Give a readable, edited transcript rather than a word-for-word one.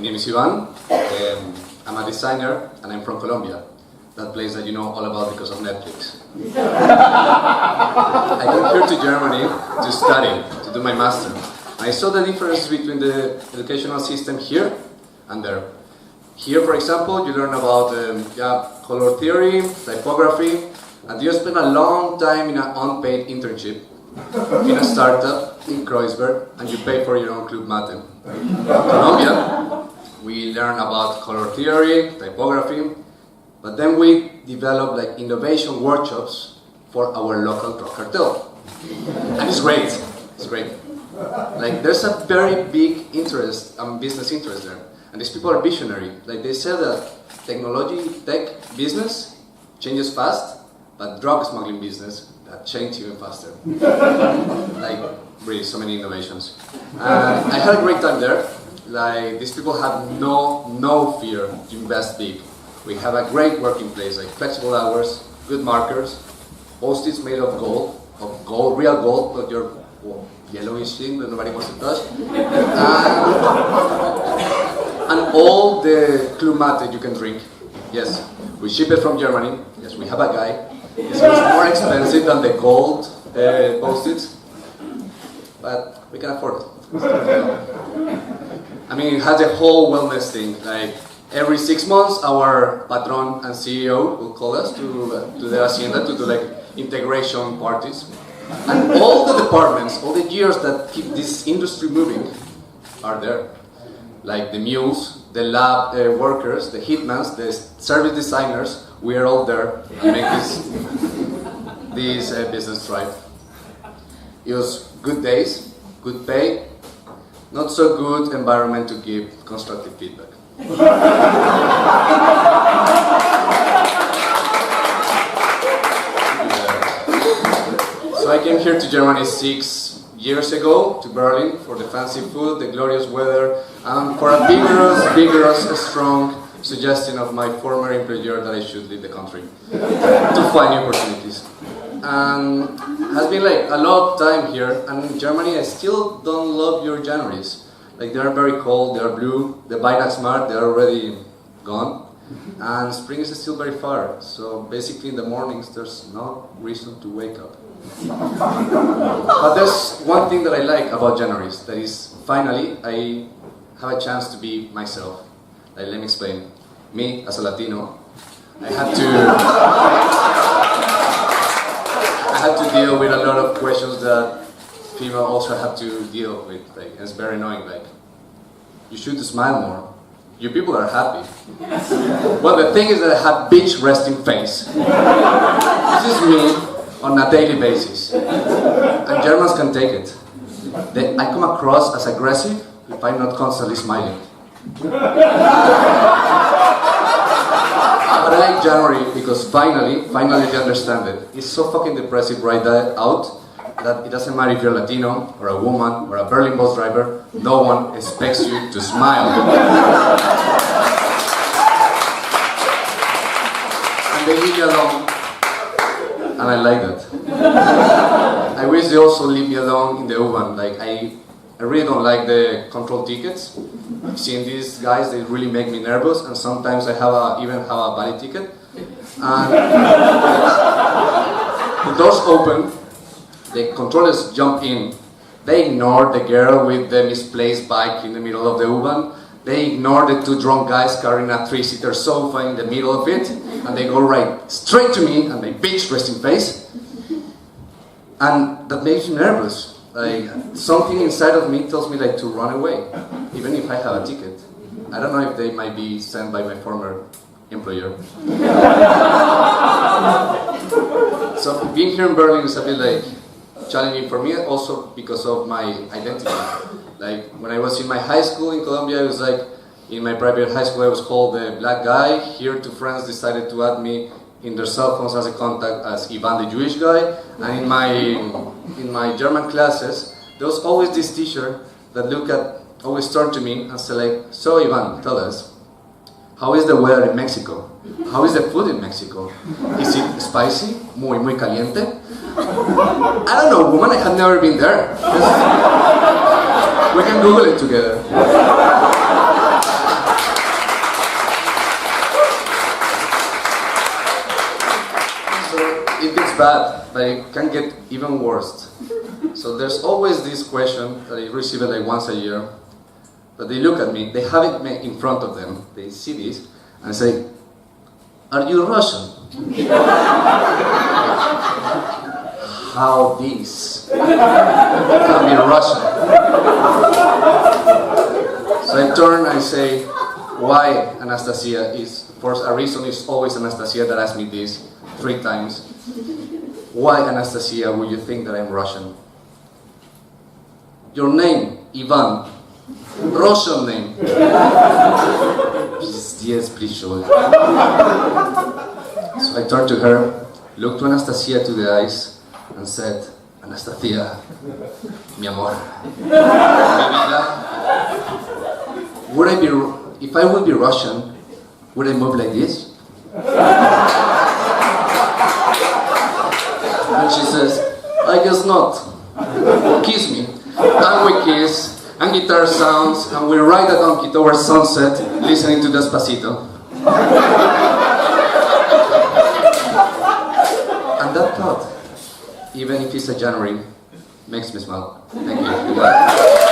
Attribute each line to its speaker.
Speaker 1: name is Ivan. I'm a designer and I'm from Colombia. That place that you know all about because of Netflix. I came here to Germany to study, to do my master. I saw the difference between the educational system here and there. Here, for example, you learn about color theory, typography, and you spend a long time in an unpaid internship in a startup in Kreuzberg, and you pay for your own Club Mate. In Colombia, we learn about color theory, typography, but then we develop like innovation workshops for our local drug cartel. And it's great, it's great. Like there's a very big interest, business interest there. And these people are visionary. Like they say that tech business changes fast, but drug smuggling business, that changes even faster. Like really so many innovations. I had a great time there. Like these people have no fear to invest big. We have a great working place, like flexible hours, good markers, post-its made of gold, real gold, not your yellowish thing that nobody wants to touch. And all the Club Mate you can drink. Yes, we ship it from Germany. Yes, we have a guy. It's more expensive than the gold post-its, but we can afford it. I mean, it has a whole wellness thing. Like every 6 months, our patron and CEO will call us to the hacienda to do like integration parties. And all the departments, all the gears that keep this industry moving are there. Like the mules, the lab workers, the hitmans, the service designers, we are all there and make this business thrive. It was good days, good pay, not so good environment to give constructive feedback. So I came here to Germany 6 years ago, to Berlin, for the fancy food, the glorious weather, and for a vigorous, strong suggestion of my former employer that I should leave the country to find new opportunities. And has been like a lot of time here, and in Germany I still don't love your Januaries. Like they are very cold, they are blue, the Weihnachtsmarkt, they are already gone, and spring is still very far. So basically in the mornings there's no reason to wake up. But there's one thing that I like about Januaries, that is finally I have a chance to be myself. Like, let me explain. Me, as a Latino, I had to deal with a lot of questions that female also have to deal with. Like, it's very annoying. Like, you should smile more. You people are happy. Well, the thing is that I have bitch resting face. This is me on a daily basis, and Germans can take it. I come across as aggressive if I'm not constantly smiling. But I like January because finally they understand it. It's so fucking depressive right out that it doesn't matter if you're Latino or a woman or a Berlin bus driver, no one expects you to smile. And they leave you alone, and I like that. I wish they also leave me alone in the U-Bahn. Like I really don't like the control tickets. I've seen these guys, they really make me nervous, and sometimes I even have a valid ticket. And the doors open, the controllers jump in, they ignore the girl with the misplaced bike in the middle of the U-Bahn, they ignore the 2 drunk guys carrying a 3-seater sofa in the middle of it, and they go right straight to me, and they bitch resting face. And that makes me nervous. Like, something inside of me tells me like to run away, even if I have a ticket. I don't know if they might be sent by my former employer. So being here in Berlin is a bit like challenging for me, also because of my identity. Like when I was in my high school in Colombia, it was like in my private high school I was called the black guy. Here 2 friends decided to add me in their cell phones as a contact as Ivan the Jewish guy, and in my German classes there was always this teacher that always turned to me and said like, so Ivan, tell us, how is the weather in Mexico? How is the food in Mexico? Is it spicy? Muy caliente? I don't know, woman, I have never been there. We can Google it together. bad, but it can get even worse. So there's always this question that I receive it like once a year. But they look at me, they have it in front of them, they see this, and say, "Are you Russian?" How this can be Russian? So I turn and I say, why Anastasia is, for a reason is always Anastasia that asks me this 3 times. Why Anastasia would you think that I'm Russian? Your name, Ivan. Russian name. Yes, please show it. So I turned to her, looked to Anastasia to the eyes, and said, "Anastasia, mi amor, mi vida, if I would be Russian, would I move like this?" And she says, "I guess not. Kiss me." And we kiss, and guitar sounds, and we ride a donkey towards sunset, listening to Despacito. And that thought, even if it's a January, makes me smile. Thank you. Goodbye.